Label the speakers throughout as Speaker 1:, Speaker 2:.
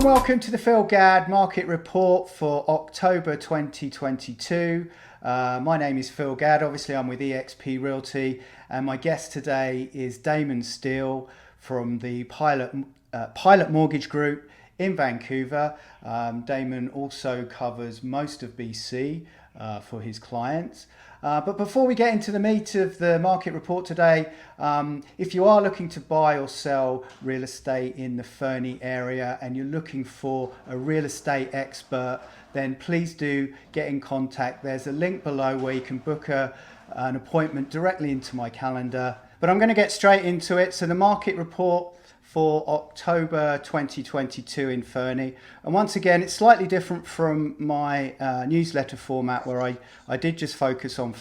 Speaker 1: welcome to the Phil Gadd Market Report for October 2022. My name is Phil Gadd. Obviously, I'm with eXp Realty, and my guest today is Damon Steele from the Pilot Mortgage Group in Vancouver. Damon also covers most of BC for his clients. But before we get into the meat of the market report today, if you are looking to buy or sell real estate in the Fernie area and you're looking for a real estate expert, then please do get in contact. There's a link below where you can book an appointment directly into my calendar. But I'm going to get straight into it. So the market report for October 2022 in Fernie. And once again, it's slightly different from my newsletter format where I did just focus on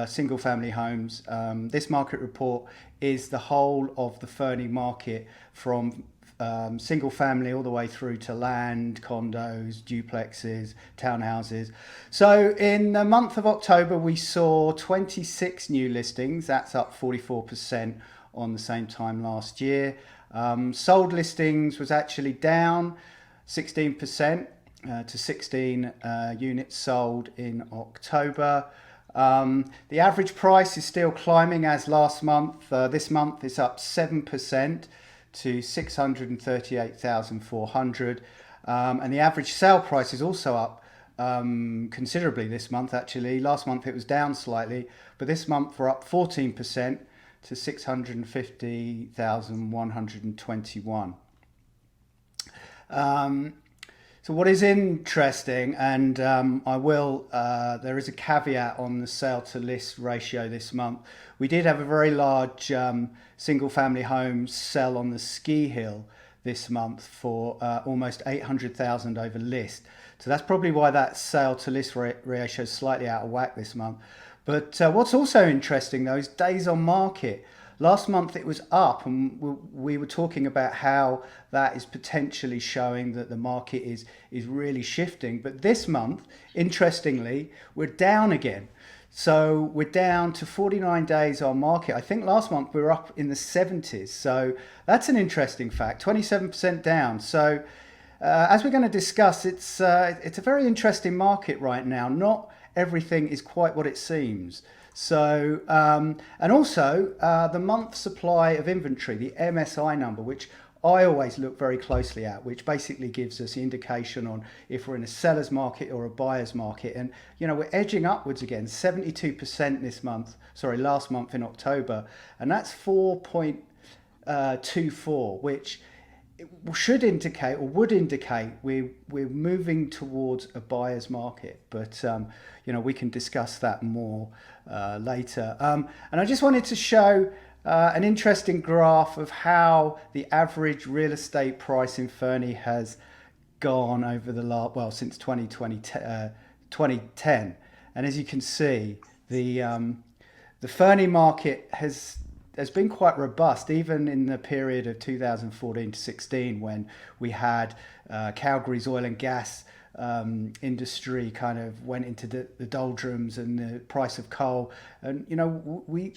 Speaker 1: single family homes. This market report is the whole of the Fernie market from single family all the way through to land, condos, duplexes, townhouses. So in the month of October, we saw 26 new listings. That's up 44% on the same time last year. Sold listings was actually down 16% to 16 units sold in October. The average price is still climbing as last month. This month it's up 7% to 638,400. And the average sale price is also up considerably this month actually. Last month it was down slightly, but this month we're up 14% to 650,121. So what is interesting, and there is a caveat on the sale to list ratio this month. We did have a very large single family home sell on the ski hill this month for almost 800,000 over list. So that's probably why that sale to list ratio is slightly out of whack this month. But what's also interesting though is days on market. Last month it was up, and we were talking about how that is potentially showing that the market is really shifting. But this month, interestingly, we're down again. So we're down to 49 days on market. I think last month we were up in the 70s. So that's an interesting fact, 27% down. So as we're going to discuss, it's a very interesting market right now. Not everything is quite what it seems. So, and also the month supply of inventory, the MSI number, which I always look very closely at, which basically gives us the indication on if we're in a seller's market or a buyer's market. And, you know, we're edging upwards again, 72% last month in October. And that's 4.24, which should indicate or would indicate we're moving towards a buyer's market, but you know, we can discuss that more later. And I just wanted to show an interesting graph of how the average real estate price in Fernie has gone over since 2010. And as you can see, the Fernie market has been quite robust, even in the period of 2014 to 16, when we had Calgary's oil and gas industry kind of went into the doldrums, and the price of coal. And, you know, we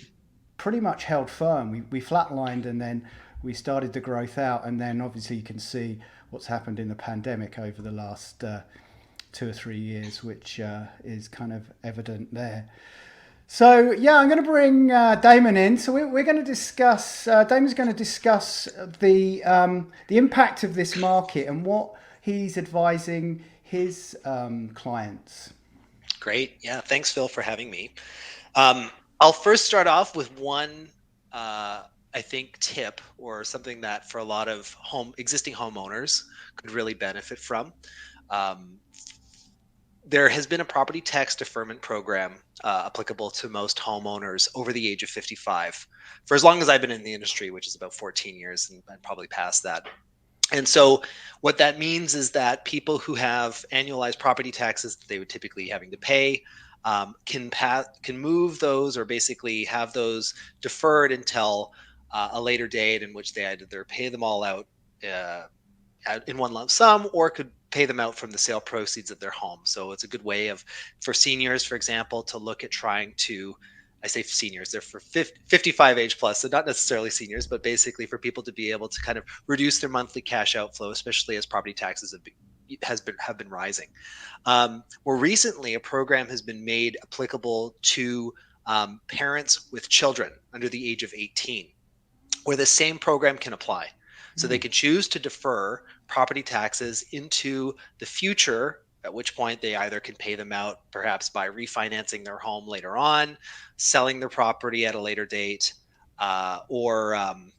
Speaker 1: pretty much held firm. We flatlined, and then we started the growth out. And then obviously you can see what's happened in the pandemic over the last 2 or 3 years, which is kind of evident there. So yeah, I'm going to bring Damon in. So we're going to discuss. Damon's going to discuss the impact of this market and what he's advising his clients.
Speaker 2: Great. Yeah. Thanks, Phil, for having me. I'll first start off with one, I think, tip or something that for a lot of existing homeowners could really benefit from. There has been a property tax deferment program applicable to most homeowners over the age of 55 for as long as I've been in the industry, which is about 14 years, and probably past that. And so what that means is that people who have annualized property taxes that they would typically having to pay can move those, or basically have those deferred until a later date, in which they either pay them all out in one lump sum, or could pay them out from the sale proceeds of their home. So it's a good way for seniors, for example, to look at trying to I say seniors, they're for 55 age plus, so not necessarily seniors, but basically for people to be able to kind of reduce their monthly cash outflow, especially as property taxes have been rising. More recently, a program has been made applicable to parents with children under the age of 18, where the same program can apply. So they
Speaker 1: Mm.
Speaker 2: can choose to defer property taxes into the future, at which point they either can pay them out perhaps by refinancing their home later on, selling their property at a later date, uh, or um,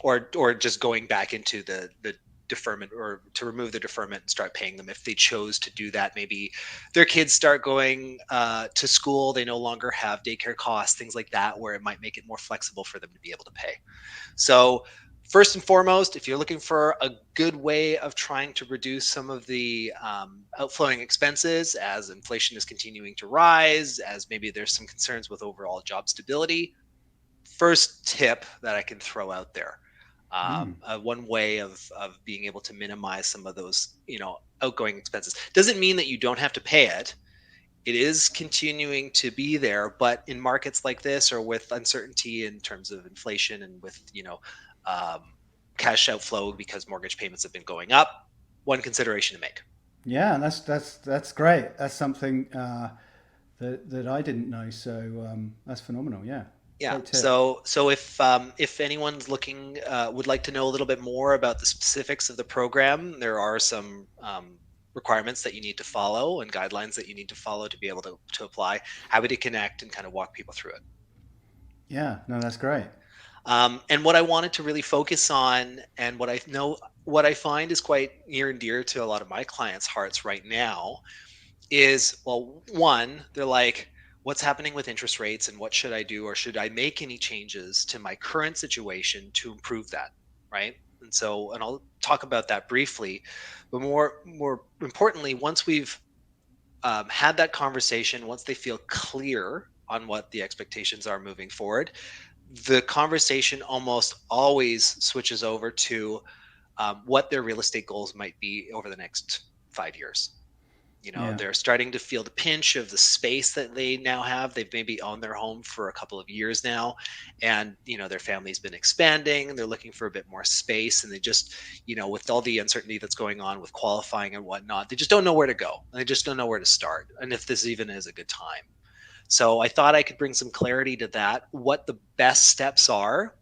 Speaker 2: or just going back into the deferment, or to remove the deferment and start paying them if they chose to do that. Maybe their kids start going to school, they no longer have daycare costs, things like that, where it might make it more flexible for them to be able to pay. So, first and foremost, if you're looking for a good way of trying to reduce some of the outflowing expenses as inflation is continuing to rise, as maybe there's some concerns with overall job stability, first tip that I can throw out there.
Speaker 1: Mm.
Speaker 2: One way of being able to minimize some of those, outgoing expenses. Doesn't mean that you don't have to pay it. It is continuing to be there, but in markets like this, or with uncertainty in terms of inflation, and with um, cash outflow because mortgage payments have been going up, one consideration to make.
Speaker 1: Yeah, and that's great. That's something that I didn't know. So that's phenomenal. Yeah,
Speaker 2: Yeah.
Speaker 1: great tip.
Speaker 2: So if anyone's looking, would like to know a little bit more about the specifics of the program, there are some requirements that you need to follow and guidelines that you need to follow to be able to apply. Happy to connect and kind of walk people through it.
Speaker 1: Yeah, no, that's great.
Speaker 2: And what I wanted to really focus on, and what I find is quite near and dear to a lot of my clients' hearts right now, is, well, one, they're like, what's happening with interest rates and what should I do, or should I make any changes to my current situation to improve that, right? And I'll talk about that briefly, but more importantly, once we've had that conversation, once they feel clear on what the expectations are moving forward, the conversation almost always switches over to what their real estate goals might be over the next 5 years.
Speaker 1: Yeah,
Speaker 2: They're starting to feel the pinch of the space that they now have. They've maybe owned their home for a couple of years now, and their family's been expanding, and they're looking for a bit more space, and they just, with all the uncertainty that's going on with qualifying and whatnot, they just don't know where to go, and they just don't know where to start, and if this even is a good time. So I thought I could bring some clarity to that, what the best steps are,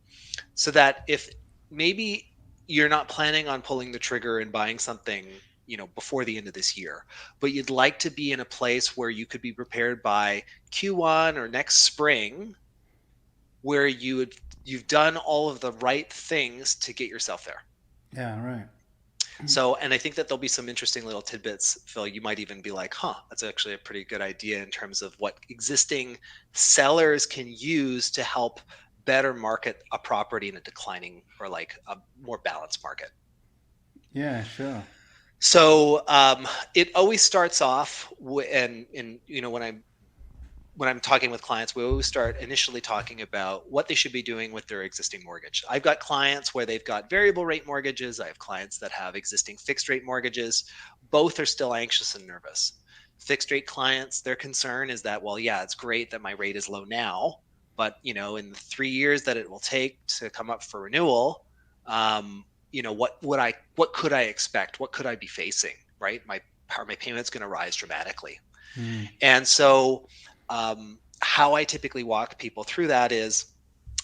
Speaker 2: so that if maybe you're not planning on pulling the trigger and buying something, before the end of this year, but you'd like to be in a place where you could be prepared by Q1 or next spring, where you've done all of the right things to get yourself there.
Speaker 1: yeah, right.
Speaker 2: So, and I think that there'll be some interesting little tidbits, Phil. You might even be like, huh, that's actually a pretty good idea in terms of what existing sellers can use to help better market a property in a declining, or like a more balanced market.
Speaker 1: Yeah, sure.
Speaker 2: So it always starts off, and when I'm talking with clients, we always start initially talking about what they should be doing with their existing mortgage. I've got clients where they've got variable rate mortgages. I have clients that have existing fixed rate mortgages. Both are still anxious and nervous. Fixed rate clients, their concern is that, well, yeah, it's great that my rate is low now, but in the 3 years that it will take to come up for renewal, what could I expect? What could I be facing? Right? Are my payments going to rise dramatically?
Speaker 1: Mm.
Speaker 2: And so, how I typically walk people through that is,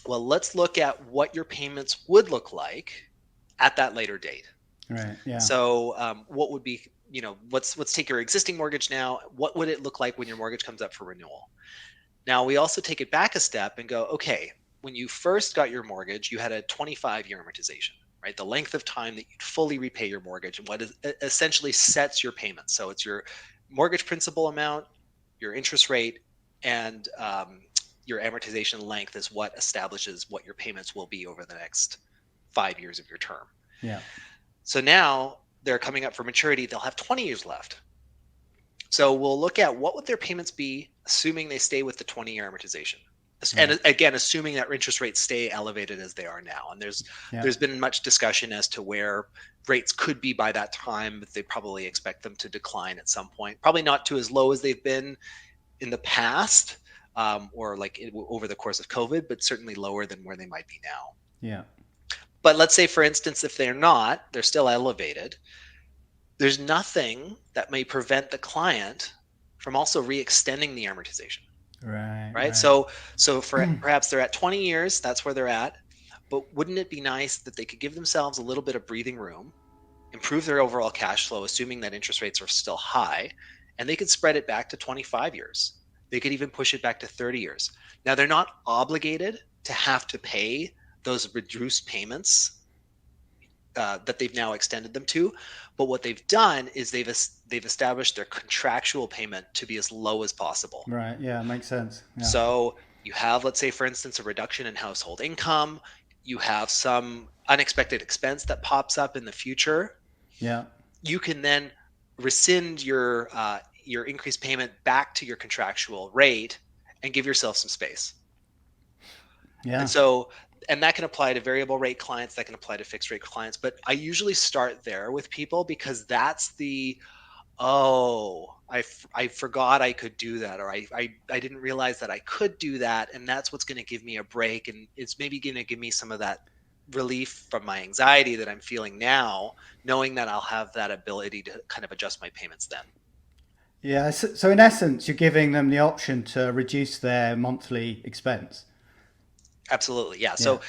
Speaker 2: well, let's look at what your payments would look like at that later date.
Speaker 1: Right. Yeah.
Speaker 2: So, what would be, let's take your existing mortgage now. What would it look like when your mortgage comes up for renewal? Now, we also take it back a step and go, okay, when you first got your mortgage, you had a 25-year amortization, right? The length of time that you'd fully repay your mortgage, and what essentially sets your payments. So it's your mortgage principal amount, your interest rate, and your amortization length is what establishes what your payments will be over the next 5 years of your term.
Speaker 1: Yeah.
Speaker 2: So now they're coming up for maturity, they'll have 20 years left. So we'll look at what would their payments be, assuming they stay with the 20-year amortization.
Speaker 1: Right.
Speaker 2: And again, assuming that interest rates stay elevated as they are now. And there's
Speaker 1: Yeah.
Speaker 2: there's been much discussion as to where rates could be by that time, but they probably expect them to decline at some point. Probably not to as low as they've been in the past, or like over the course of COVID, but certainly lower than where they might be now.
Speaker 1: Yeah.
Speaker 2: But let's say, for instance, if they're not, they're still elevated. There's nothing that may prevent the client from also re-extending the amortization,
Speaker 1: Right.
Speaker 2: right?
Speaker 1: Right.
Speaker 2: So for perhaps they're at 20 years, that's where they're at. But wouldn't it be nice that they could give themselves a little bit of breathing room, improve their overall cash flow, assuming that interest rates are still high, and they could spread it back to 25 years. They could even push it back to 30 years. Now, they're not obligated to have to pay those reduced payments that they've now extended them to, but what they've done is they've established their contractual payment to be as low as possible.
Speaker 1: Right. Yeah. Makes sense. Yeah.
Speaker 2: So you have, let's say, for instance, a reduction in household income. You have some unexpected expense that pops up in the future.
Speaker 1: Yeah.
Speaker 2: You can then rescind your increased payment back to your contractual rate and give yourself some space.
Speaker 1: Yeah.
Speaker 2: And so, and that can apply to variable rate clients, that can apply to fixed rate clients. But I usually start there with people because that's the, oh, I forgot I could do that, or I didn't realize that I could do that. And that's what's going to give me a break. And it's maybe going to give me some of that relief from my anxiety that I'm feeling now, knowing that I'll have that ability to kind of adjust my payments then.
Speaker 1: Yeah. So in essence, you're giving them the option to reduce their monthly expense.
Speaker 2: Absolutely. Yeah.
Speaker 1: Yeah.
Speaker 2: So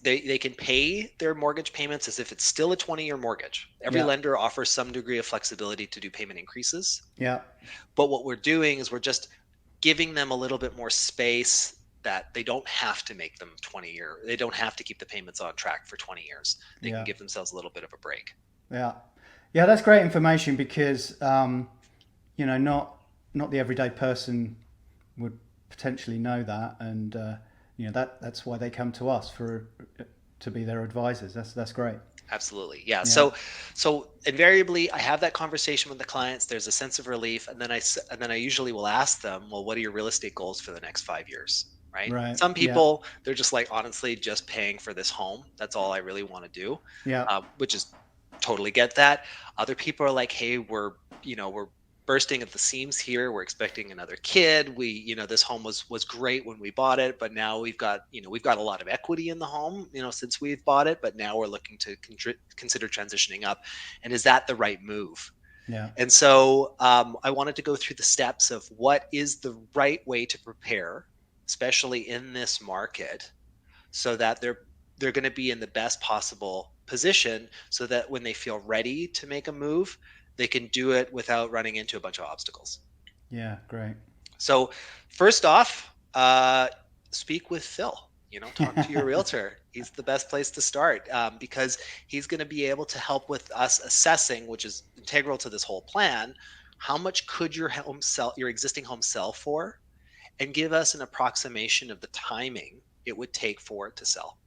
Speaker 2: they can pay their mortgage payments as if it's still a 20-year mortgage. Every
Speaker 1: Yeah.
Speaker 2: lender offers some degree of flexibility to do payment increases.
Speaker 1: Yeah.
Speaker 2: But what we're doing is we're just giving them a little bit more space that they don't have to make them 20-year. They don't have to keep the payments on track for 20 years. They can
Speaker 1: Yeah.
Speaker 2: give themselves a little bit of a break.
Speaker 1: Yeah. Yeah. That's great information because not the everyday person would potentially know that, and that's why they come to us to be their advisors. That's great.
Speaker 2: Absolutely. Yeah.
Speaker 1: Yeah.
Speaker 2: So invariably I have that conversation with the clients. There's a sense of relief, and then I usually will ask them, well, what are your real estate goals for the next 5 years? Right?
Speaker 1: Right.
Speaker 2: Some
Speaker 1: Yeah.
Speaker 2: people, they're just like, honestly, just paying for this home. That's all I really want to do.
Speaker 1: Yeah.
Speaker 2: Which is totally get that. Other people are like, hey, we're bursting at the seams here. We're expecting another kid. This home was great when we bought it, but now we've got a lot of equity in the home, since we've bought it, but now we're looking to consider transitioning up. And is that the right move?
Speaker 1: Yeah.
Speaker 2: And so I wanted to go through the steps of what is the right way to prepare, especially in this market, so that they're going to be in the best possible position, so that when they feel ready to make a move, they can do it without running into a bunch of obstacles.
Speaker 1: Yeah. Great.
Speaker 2: So first off, speak with Phil. Talk to your realtor. He's the best place to start, because he's going to be able to help with us assessing, which is integral to this whole plan. How much could your existing home sell for, and give us an approximation of the timing it would take for it to sell.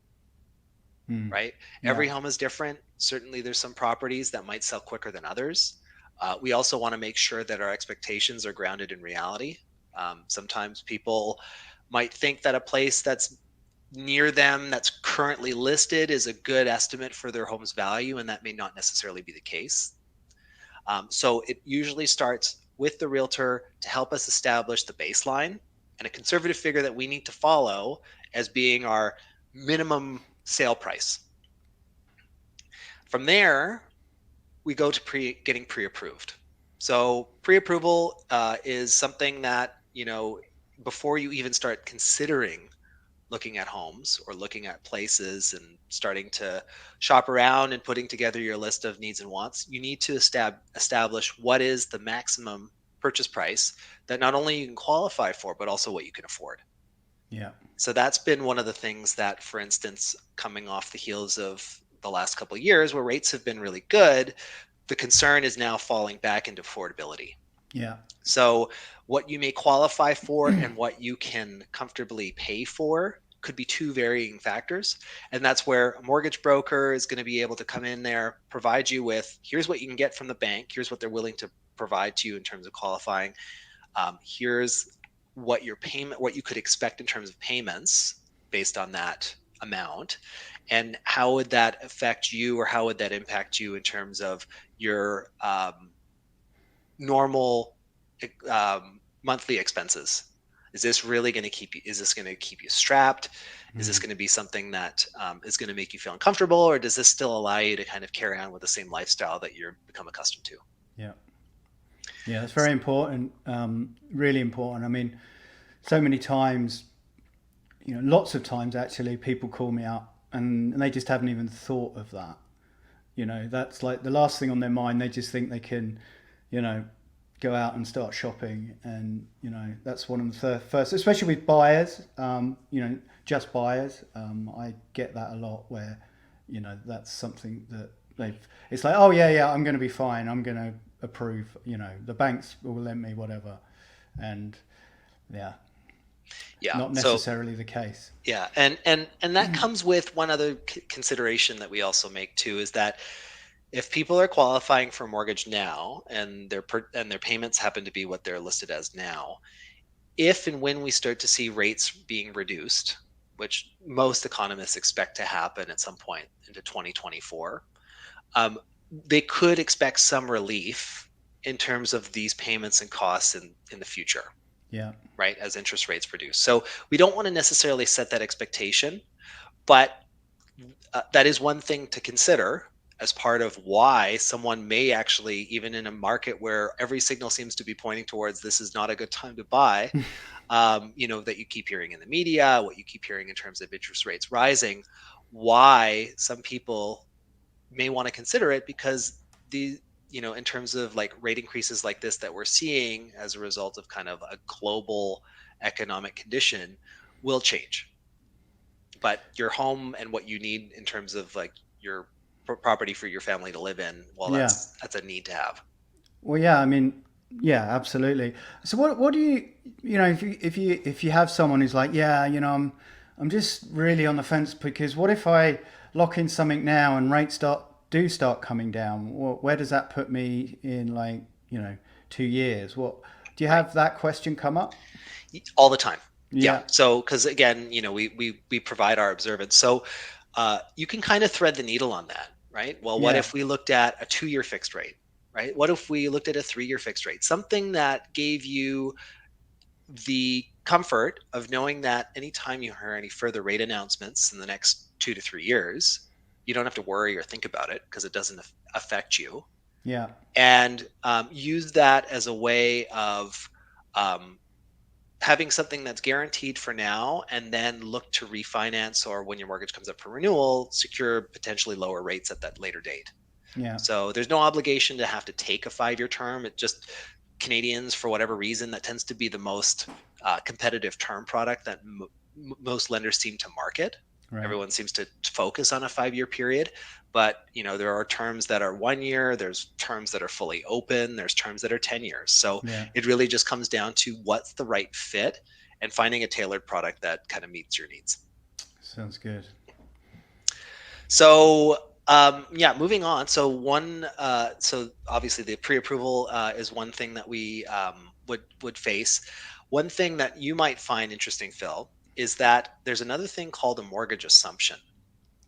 Speaker 1: Hmm.
Speaker 2: Right?
Speaker 1: Yeah.
Speaker 2: Every home is different. Certainly, there's some properties that might sell quicker than others. We also want to make sure that our expectations are grounded in reality. Sometimes people might think that a place that's near them that's currently listed is a good estimate for their home's value, and that may not necessarily be the case. So it usually starts with the realtor to help us establish the baseline and a conservative figure that we need to follow as being our minimum sale price. From there, we go to getting pre-approved. So pre-approval is something that, before you even start considering looking at homes or looking at places and starting to shop around and putting together your list of needs and wants, you need to establish what is the maximum purchase price that not only you can qualify for, but also what you can afford.
Speaker 1: Yeah.
Speaker 2: So that's been one of the things that, for instance, coming off the heels of the last couple of years where rates have been really good, the concern is now falling back into affordability.
Speaker 1: Yeah.
Speaker 2: So what you may qualify for and what you can comfortably pay for could be two varying factors. And that's where a mortgage broker is going to be able to come in there, provide you with, here's what you can get from the bank. Here's what they're willing to provide to you in terms of qualifying. Here's what you could expect in terms of payments based on that amount. And how would that affect you, or how would that impact you in terms of your normal monthly expenses? Is this really going to keep you? Is this going to keep you strapped? Is this
Speaker 1: Mm.
Speaker 2: going to be something that is going to make you feel uncomfortable, or does this still allow you to kind of carry on with the same lifestyle that you're become accustomed to?
Speaker 1: Yeah. Yeah, that's very important. Really important. I mean, so many times, lots of times actually, people call me up and they just haven't even thought of that. That's like the last thing on their mind. They just think they can, you know, go out and start shopping. And, that's one of the first, especially with buyers, just buyers. I get that a lot where, that's something that it's like, oh, yeah, yeah, I'm going to be fine. I'm going to approve, the banks will lend me whatever. And yeah,
Speaker 2: Yeah.
Speaker 1: not
Speaker 2: So
Speaker 1: necessarily the case.
Speaker 2: yeah, and that comes with one other consideration that we also make too, is that if people are qualifying for a mortgage now and their payments happen to be what they're listed as now, if and when we start to see rates being reduced, which most economists expect to happen at some point into 2024, um, they could expect some relief in terms of these payments and costs in the future,
Speaker 1: Yeah.
Speaker 2: right? As interest rates reduce. So we don't want to necessarily set that expectation, but that is one thing to consider as part of why someone may actually, even in a market where every signal seems to be pointing towards this is not a good time to buy, that you keep hearing in the media, what you keep hearing in terms of interest rates rising, why some people may want to consider it, because in terms of like rate increases like this that we're seeing as a result of kind of a global economic condition will change. But your home and what you need in terms of like your property for your family to live in, well,
Speaker 1: Yeah.
Speaker 2: that's a need to have.
Speaker 1: Well, yeah, I mean, yeah, absolutely. So what do if you have someone who's like, yeah, I'm just really on the fence because what if I lock in something now and rates start coming down? Where does that put me in, like, 2 years? What do you
Speaker 2: Right.
Speaker 1: have that question come up?
Speaker 2: All the time. Yeah.
Speaker 1: Yeah.
Speaker 2: So, because again, we provide our observance. So, you can kind of thread the needle on that, right? Well, what
Speaker 1: Yeah.
Speaker 2: if we looked at a 2-year fixed rate, right? What if we looked at a 3-year fixed rate? Something that gave you the comfort of knowing that anytime you hear any further rate announcements in the next 2 to 3 years, you don't have to worry or think about it because it doesn't affect you.
Speaker 1: Yeah.
Speaker 2: And use that as a way of um, having something that's guaranteed for now, and then look to refinance, or when your mortgage comes up for renewal, secure potentially lower rates at that later date.
Speaker 1: Yeah.
Speaker 2: So there's no obligation to have to take a 5-year term. It just, Canadians, for whatever reason, that tends to be the most competitive term product that most lenders seem to market.
Speaker 1: Right.
Speaker 2: Everyone seems to focus on a 5-year period, but there are terms that are 1 year. There's terms that are fully open. There's terms that are 10 years. So
Speaker 1: Yeah.
Speaker 2: it really just comes down to what's the right fit and finding a tailored product that kind of meets your needs.
Speaker 1: Sounds good.
Speaker 2: So yeah, moving on. So obviously the pre-approval is one thing that we would face. One thing that you might find interesting, Phil, is that there's another thing called a mortgage assumption.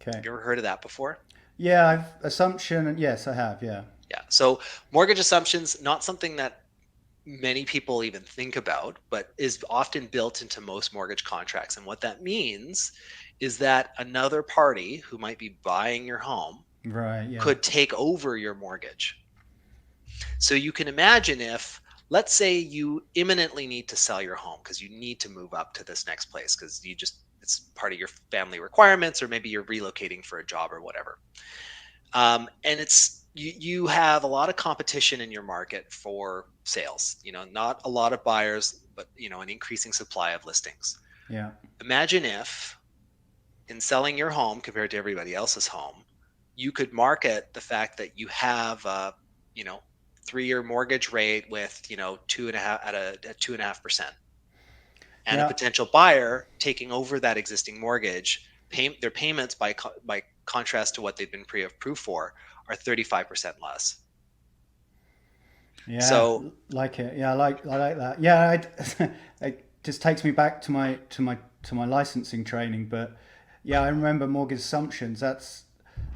Speaker 1: Okay.
Speaker 2: Have you ever heard of that before?
Speaker 1: Yeah, assumption. Yes, I have. Yeah.
Speaker 2: Yeah. So mortgage assumptions, not something that many people even think about, but is often built into most mortgage contracts. And what that means is that another party who might be buying your home
Speaker 1: Right. Yeah.
Speaker 2: could take over your mortgage. So you can imagine if, let's say, you imminently need to sell your home because you need to move up to this next place because it's part of your family requirements, or maybe you're relocating for a job or whatever. And you have a lot of competition in your market for sales, not a lot of buyers, but an increasing supply of listings.
Speaker 1: Yeah.
Speaker 2: Imagine if, in selling your home compared to everybody else's home, you could market the fact that you have a, you know 3-year mortgage rate with, 2.5%, and a
Speaker 1: Yeah.
Speaker 2: potential buyer taking over that existing mortgage, their payments by contrast to what they've been pre-approved for are 35% less.
Speaker 1: Yeah,
Speaker 2: So
Speaker 1: like it. Yeah, I like that. Yeah, it just takes me back to my licensing training. But yeah, I remember mortgage assumptions. That's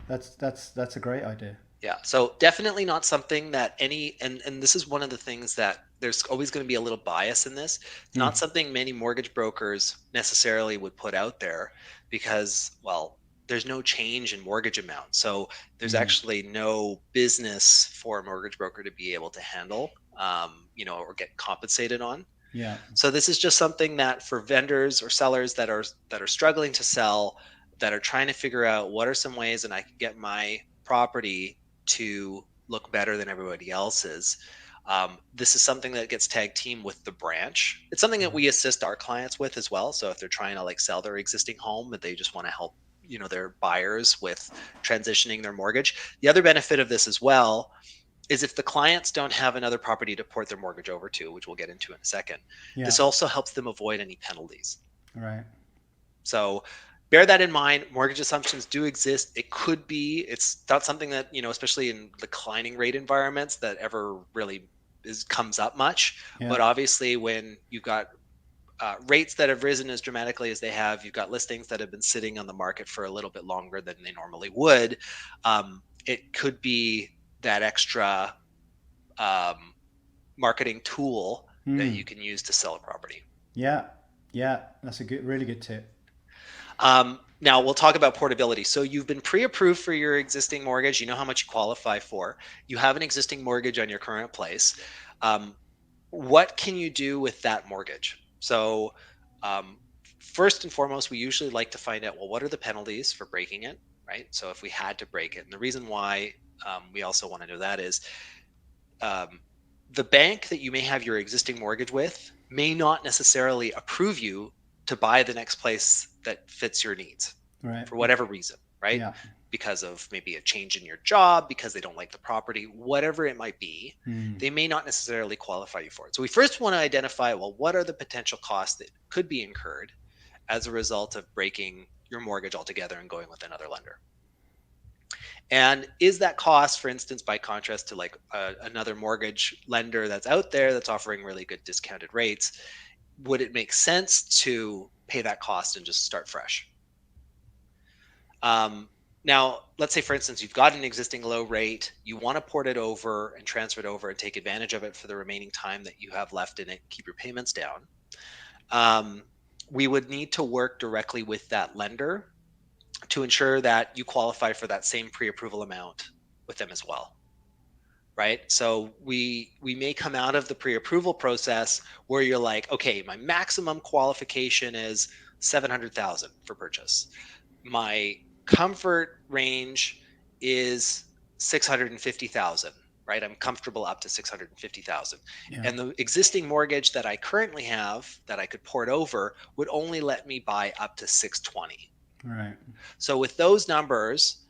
Speaker 1: a great idea.
Speaker 2: yeah, so definitely not something that any, and this is one of the things that there's always going to be a little bias in this. It's
Speaker 1: Mm.
Speaker 2: not something many mortgage brokers necessarily would put out there because, well, there's no change in mortgage amount. So there's
Speaker 1: Mm.
Speaker 2: actually no business for a mortgage broker to be able to handle, or get compensated on.
Speaker 1: Yeah.
Speaker 2: So this is just something that for vendors or sellers that are struggling to sell, that are trying to figure out what are some ways that I can get my property to look better than everybody else's. This is something that gets tag team with the branch. It's something that we assist our clients with as well. So if they're trying to like sell their existing home, but they just want to help, their buyers with transitioning their mortgage. The other benefit of this as well is if the clients don't have another property to port their mortgage over to, which we'll get into in a second,
Speaker 1: Yeah.
Speaker 2: this also helps them avoid any penalties.
Speaker 1: Right.
Speaker 2: So bear that in mind. Mortgage assumptions do exist. It's not something that, especially in declining rate environments, that ever really comes up much.
Speaker 1: Yeah.
Speaker 2: But obviously, when you've got rates that have risen as dramatically as they have, you've got listings that have been sitting on the market for a little bit longer than they normally would. It could be that extra um, marketing tool that
Speaker 1: Mm.
Speaker 2: you can use to sell a property.
Speaker 1: Yeah. Yeah. That's a really good tip.
Speaker 2: Now we'll talk about portability. So you've been pre-approved for your existing mortgage. You know how much you qualify for. You have an existing mortgage on your current place. Um, what can you do with that mortgage? So um, first and foremost, we usually like to find out, well, what are the penalties for breaking it, right? So if we had to break it, and the reason why we also want to know that is um, the bank that you may have your existing mortgage with may not necessarily approve you to buy the next place that fits your needs
Speaker 1: Right.
Speaker 2: for whatever reason, right?
Speaker 1: Yeah.
Speaker 2: Because of maybe a change in your job, because they don't like the property, whatever it might be,
Speaker 1: Mm.
Speaker 2: they may not necessarily qualify you for it. So we first want to identify, well, what are the potential costs that could be incurred as a result of breaking your mortgage altogether and going with another lender? And is that cost, for instance, by contrast to like another mortgage lender that's out there that's offering really good discounted rates, would it make sense to pay that cost and just start fresh? Um, Now, let's say, for instance, you've got an existing low rate, you want to port it over and transfer it over and take advantage of it for the remaining time that you have left in it, keep your payments down. Um, we would need to work directly with that lender to ensure that you qualify for that same pre-approval amount with them as well, right? So we may come out of the pre-approval process where you're like, okay, my maximum qualification is 700,000 for purchase. My comfort range is 650,000, right? I'm comfortable up to 650,000.
Speaker 1: Yeah.
Speaker 2: And the existing mortgage that I currently have that I could port over would only let me buy up to 620.
Speaker 1: Right.
Speaker 2: So with those numbers,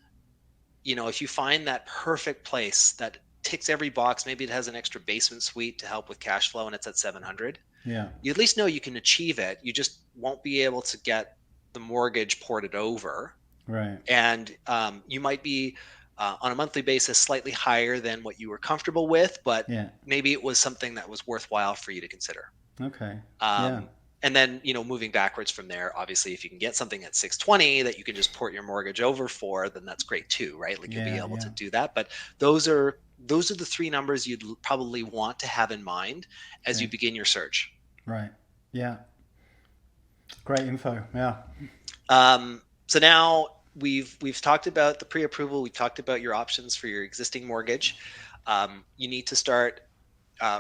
Speaker 2: if you find that perfect place that ticks every box, maybe it has an extra basement suite to help with cash flow and it's at 700,
Speaker 1: Yeah.
Speaker 2: you at least know you can achieve it. You just won't be able to get the mortgage ported over.
Speaker 1: Right.
Speaker 2: And you might be on a monthly basis slightly higher than what you were comfortable with, but
Speaker 1: Yeah.
Speaker 2: maybe it was something that was worthwhile for you to consider.
Speaker 1: Okay. Yeah.
Speaker 2: Um, and then, moving backwards from there, obviously, if you can get something at 620 that you can just port your mortgage over for, then that's great too, right? Like you'll be
Speaker 1: Yeah.
Speaker 2: able to
Speaker 1: Yeah.
Speaker 2: do that. But those are the three numbers you'd probably want to have in mind as you
Speaker 1: Okay.
Speaker 2: begin your search.
Speaker 1: Right. Yeah. Great info. Yeah.
Speaker 2: So now we've talked about the pre-approval. We've talked about your options for your existing mortgage. You need to start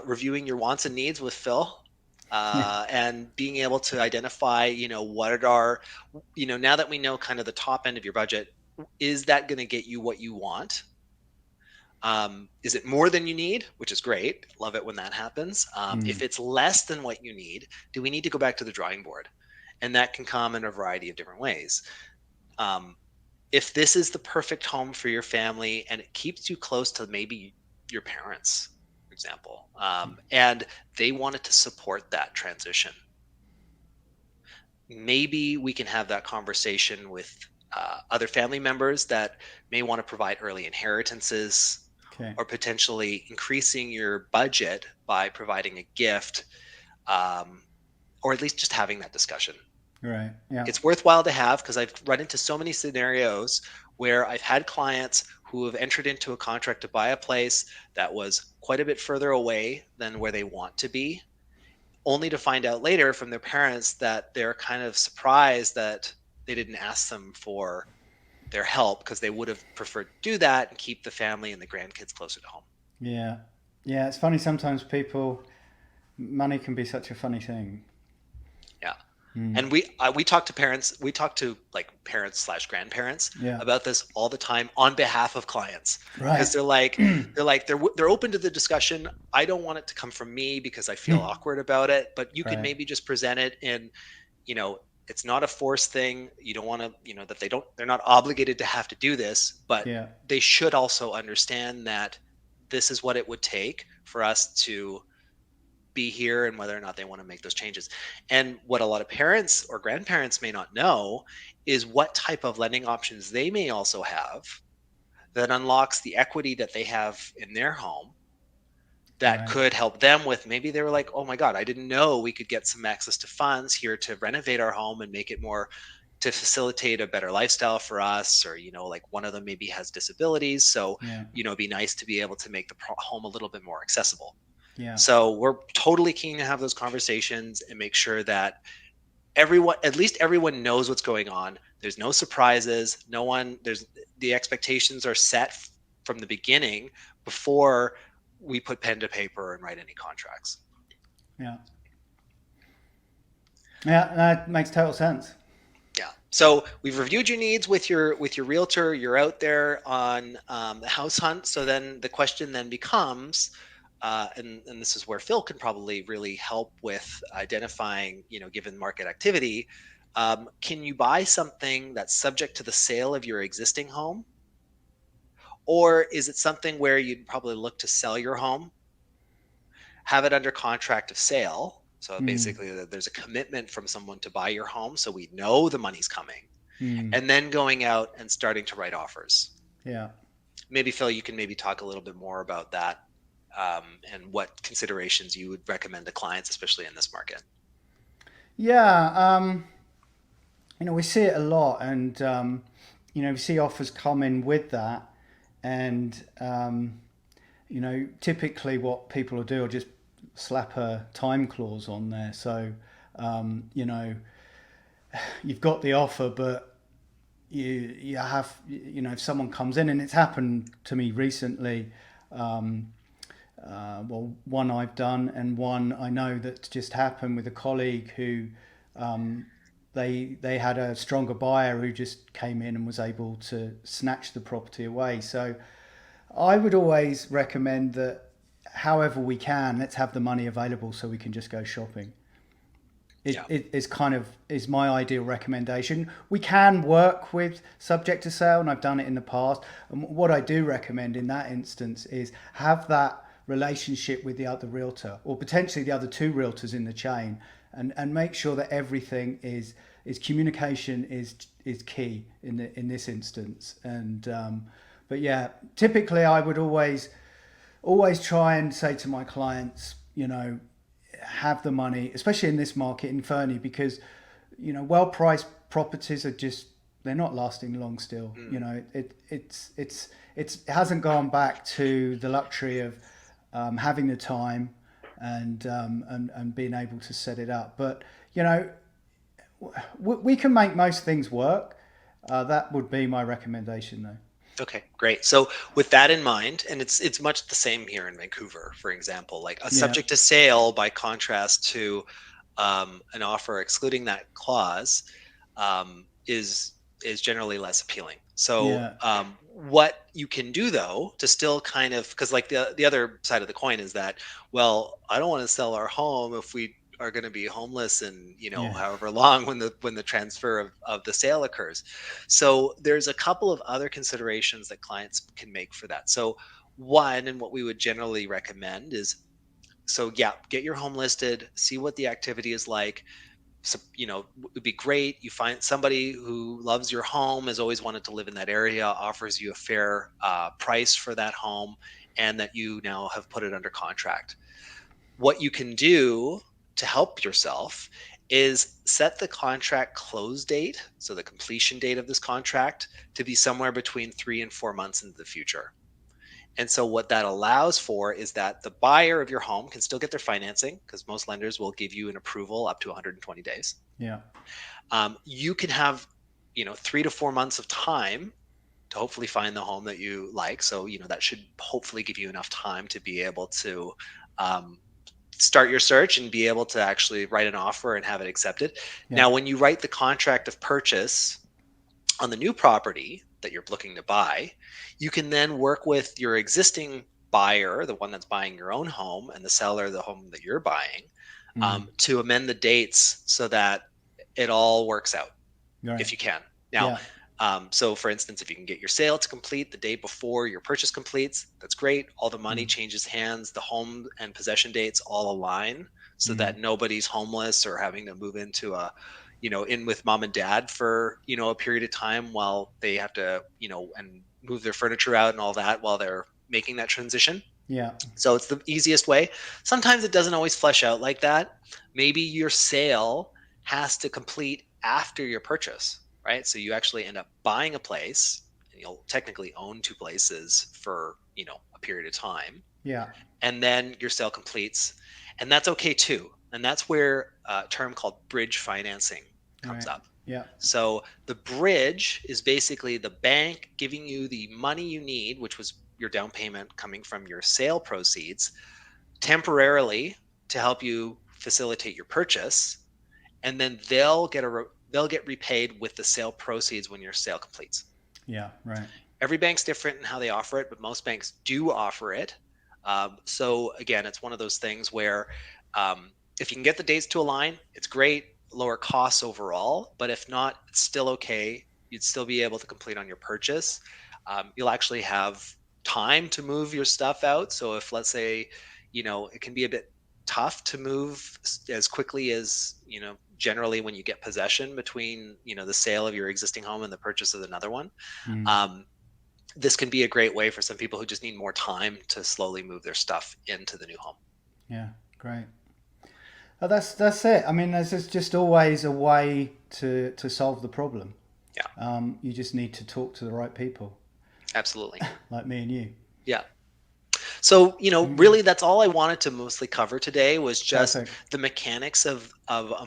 Speaker 2: reviewing your wants and needs with Phil,
Speaker 1: Yeah.
Speaker 2: and being able to identify, what are, now that we know kind of the top end of your budget, is that going to get you what you want? Is it more than you need, which is great? Love it when that happens.
Speaker 1: Mm.
Speaker 2: If it's less than what you need, do we need to go back to the drawing board? And that can come in a variety of different ways. Um, if this is the perfect home for your family and it keeps you close to maybe your parents, for example, and they wanted to support that transition, maybe we can have that conversation with other family members that may want to provide early inheritances,
Speaker 1: Okay.
Speaker 2: or potentially increasing your budget by providing a gift, um, or at least just having that discussion.
Speaker 1: Right. Yeah.
Speaker 2: It's worthwhile to have because I've run into so many scenarios where I've had clients who have entered into a contract to buy a place that was quite a bit further away than where they want to be, only to find out later from their parents that they're kind of surprised that they didn't ask them for their help because they would have preferred to do that and keep the family and the grandkids closer to home.
Speaker 1: Yeah. Yeah, it's funny sometimes people, money can be such a funny thing.
Speaker 2: Yeah.
Speaker 1: Mm.
Speaker 2: And we talk to parents, we talk to like parents slash grandparents
Speaker 1: Yeah.
Speaker 2: about this all the time on behalf of clients, because
Speaker 1: Right.
Speaker 2: they're open to the discussion. I don't want it to come from me because I feel awkward about it, but you can
Speaker 1: Right.
Speaker 2: maybe just present it in, you know, it's not a forced thing. You don't want to, that they're not obligated to have to do this, but
Speaker 1: Yeah.
Speaker 2: they should also understand that this is what it would take for us to be here and whether or not they want to make those changes. And what a lot of parents or grandparents may not know is what type of lending options they may also have that unlocks the equity that they have in their home that
Speaker 1: Right.
Speaker 2: could help them with, maybe they were like, oh my God, I didn't know we could get some access to funds here to renovate our home and make it more, to facilitate a better lifestyle for us. Or, like one of them maybe has disabilities. So,
Speaker 1: Yeah.
Speaker 2: it'd be nice to be able to make the home a little bit more accessible.
Speaker 1: Yeah.
Speaker 2: So we're totally keen to have those conversations and make sure that everyone, at least everyone, knows what's going on. There's no surprises. No one, there's the expectations are set from the beginning before we put pen to paper and write any contracts.
Speaker 1: Yeah. Yeah, that makes total sense.
Speaker 2: Yeah. So we've reviewed your needs with your realtor. You're out there on the house hunt. So then the question then becomes, and this is where Phil can probably really help with identifying, given market activity, can you buy something that's subject to the sale of your existing home, or is it something where you'd probably look to sell your home, have it under contract of sale? So
Speaker 1: Mm.
Speaker 2: basically, there's a commitment from someone to buy your home, so we know the money's coming,
Speaker 1: Mm.
Speaker 2: and then going out and starting to write offers.
Speaker 1: Yeah.
Speaker 2: Maybe Phil, you can maybe talk a little bit more about that, and what considerations you would recommend to clients, especially in this market.
Speaker 1: Yeah. We see it a lot, and we see offers come in with that, and typically what people will do will just slap a time clause on there. So, um, you know, you've got the offer, but you have, if someone comes in, and it's happened to me recently. Um, well, one I've done, and one I know that just happened with a colleague who they had a stronger buyer who just came in and was able to snatch the property away. So I would always recommend that, however we can, let's have the money available so we can just go shopping.
Speaker 2: Yeah.
Speaker 1: It is kind of is my ideal recommendation. We can work with subject to sale, and I've done it in the past. And what I do recommend in that instance is have that relationship with the other realtor, or potentially the other two realtors in the chain, and make sure that everything is communication is key in this instance. And but yeah, typically I would always try and say to my clients, have the money, especially in this market in Fernie, because well priced properties are just, they're not lasting long still.
Speaker 2: Mm.
Speaker 1: It hasn't gone back to the luxury of having the time and being able to set it up. But we can make most things work. That would be my recommendation, though.
Speaker 2: Okay, great. So with that in mind, and it's much the same here in Vancouver, for example, like a
Speaker 1: Yeah,
Speaker 2: subject to sale, by contrast to an offer excluding that clause, is generally less appealing. So
Speaker 1: yeah,
Speaker 2: what you can do though to still kind of, because like the other side of the coin is that, well, I don't want to sell our home if we are going to be homeless and
Speaker 1: yeah,
Speaker 2: however long when the transfer of the sale occurs. So there's a couple of other considerations that clients can make for that. So one, and what we would generally recommend is, so yeah, get your home listed, see what the activity is like. So, it would be great. You find somebody who loves your home, has always wanted to live in that area, offers you a fair price for that home, and that you now have put it under contract. What you can do to help yourself is set the contract close date, so the completion date of this contract, to be somewhere between 3 and 4 months into the future. And so what that allows for is that the buyer of your home can still get their financing, because most lenders will give you an approval up to 120 days.
Speaker 1: Yeah.
Speaker 2: You can have, 3 to 4 months of time to hopefully find the home that you like. So, that should hopefully give you enough time to be able to um, start your search and be able to actually write an offer and have it accepted.
Speaker 1: Yeah.
Speaker 2: Now, when you write the contract of purchase on the new property that you're looking to buy, you can then work with your existing buyer, the one that's buying your own home, and the seller, the home that you're buying,
Speaker 1: Mm.
Speaker 2: to amend the dates so that it all works out
Speaker 1: Right.
Speaker 2: if you can. Now,
Speaker 1: Yeah.
Speaker 2: so for instance, if you can get your sale to complete the day before your purchase completes, that's great. All the money
Speaker 1: Mm.
Speaker 2: changes hands, the home and possession dates all align so
Speaker 1: Mm.
Speaker 2: that nobody's homeless or having to move in with mom and dad for, a period of time while they have to, and move their furniture out and all that while they're making that transition.
Speaker 1: Yeah.
Speaker 2: So it's the easiest way. Sometimes it doesn't always flesh out like that. Maybe your sale has to complete after your purchase, right? So you actually end up buying a place and you'll technically own two places for, a period of time.
Speaker 1: Yeah.
Speaker 2: And then your sale completes. And that's okay too. And that's where a term called bridge financing comes
Speaker 1: Right.
Speaker 2: up.
Speaker 1: Yeah.
Speaker 2: So the bridge is basically the bank giving you the money you need, which was your down payment coming from your sale proceeds, temporarily to help you facilitate your purchase, and then they'll get repaid with the sale proceeds when your sale completes.
Speaker 1: Yeah. Right.
Speaker 2: Every bank's different in how they offer it, but most banks do offer it. So again, it's one of those things where if you can get the dates to align, it's great, lower costs overall. But if not, it's still okay. You'd still be able to complete on your purchase. You'll actually have time to move your stuff out. So if, let's say, it can be a bit tough to move as quickly as, generally when you get possession between, the sale of your existing home and the purchase of another one.
Speaker 1: Mm.
Speaker 2: Um, this can be a great way for some people who just need more time to slowly move their stuff into the new home.
Speaker 1: Yeah. Great. Oh, that's it. I mean, there's just always a way to solve the problem.
Speaker 2: Yeah,
Speaker 1: You just need to talk to the right people,
Speaker 2: absolutely.
Speaker 1: like me and you.
Speaker 2: Yeah. So,
Speaker 1: Mm.
Speaker 2: really that's all I wanted to mostly cover today was just
Speaker 1: Perfect.
Speaker 2: the mechanics of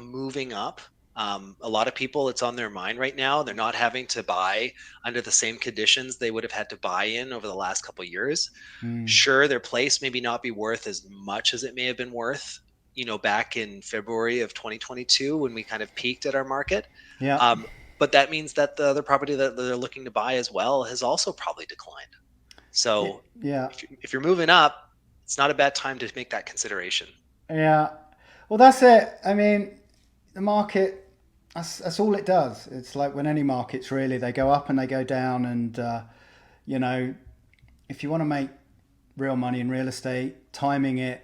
Speaker 2: moving up. A lot of people, it's on their mind right now. They're not having to buy under the same conditions they would have had to buy in over the last couple of years.
Speaker 1: Mm.
Speaker 2: Sure, their place maybe not be worth as much as it may have been worth, back in February of 2022 when we kind of peaked at our market.
Speaker 1: Yeah.
Speaker 2: Um, but that means that the other property that they're looking to buy as well has also probably declined. So
Speaker 1: Yeah.
Speaker 2: if you're moving up, it's not a bad time to make that consideration.
Speaker 1: Yeah. Well, that's it. I mean, the market. That's all it does. It's like when any markets really, they go up and they go down, and you know, if you want to make real money in real estate, timing it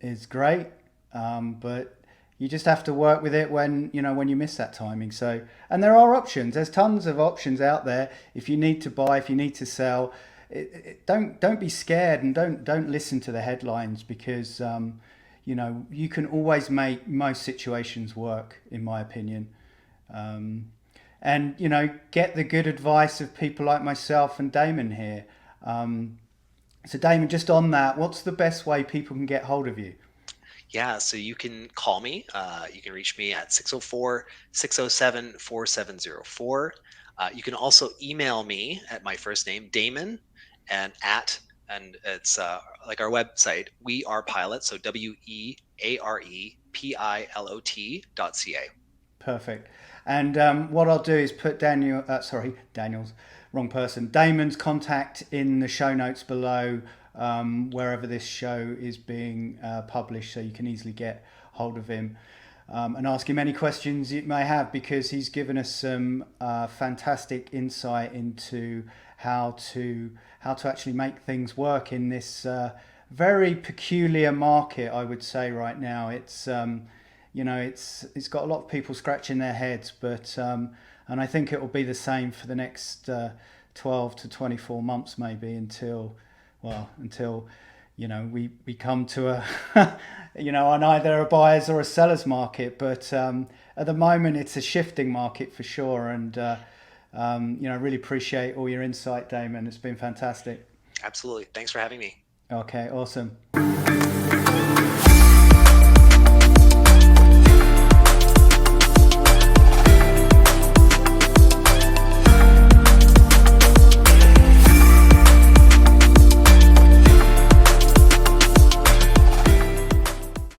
Speaker 1: is great, but you just have to work with it when you miss that timing. So, and there are options. There's tons of options out there. If you need to buy, if you need to sell, don't be scared and don't listen to the headlines because you can always make most situations work, in my opinion. Um, and get the good advice of people like myself and Damon here. So Damon, just on that, what's the best way people can get hold of you?
Speaker 2: Yeah, so you can call me. You can reach me at 604-607-4704. You can also email me at my first name, Damon, and it's like our website, We Are Pilot, so WEAREPILOT.ca.
Speaker 1: Perfect. And what I'll do is put Daniel's wrong person. Damon's contact in the show notes below, wherever this show is being published, so you can easily get hold of him and ask him any questions you may have, because he's given us some fantastic insight into how to actually make things work in this very peculiar market. I would say right now it's got a lot of people scratching their heads, but and I think it will be the same for the next 12 to 24 months maybe until we come to a on either a buyer's or a seller's market, but at the moment it's a shifting market for sure. And really appreciate all your insight, Damon. It's been fantastic.
Speaker 2: Absolutely. Thanks for having me.
Speaker 1: Okay, awesome.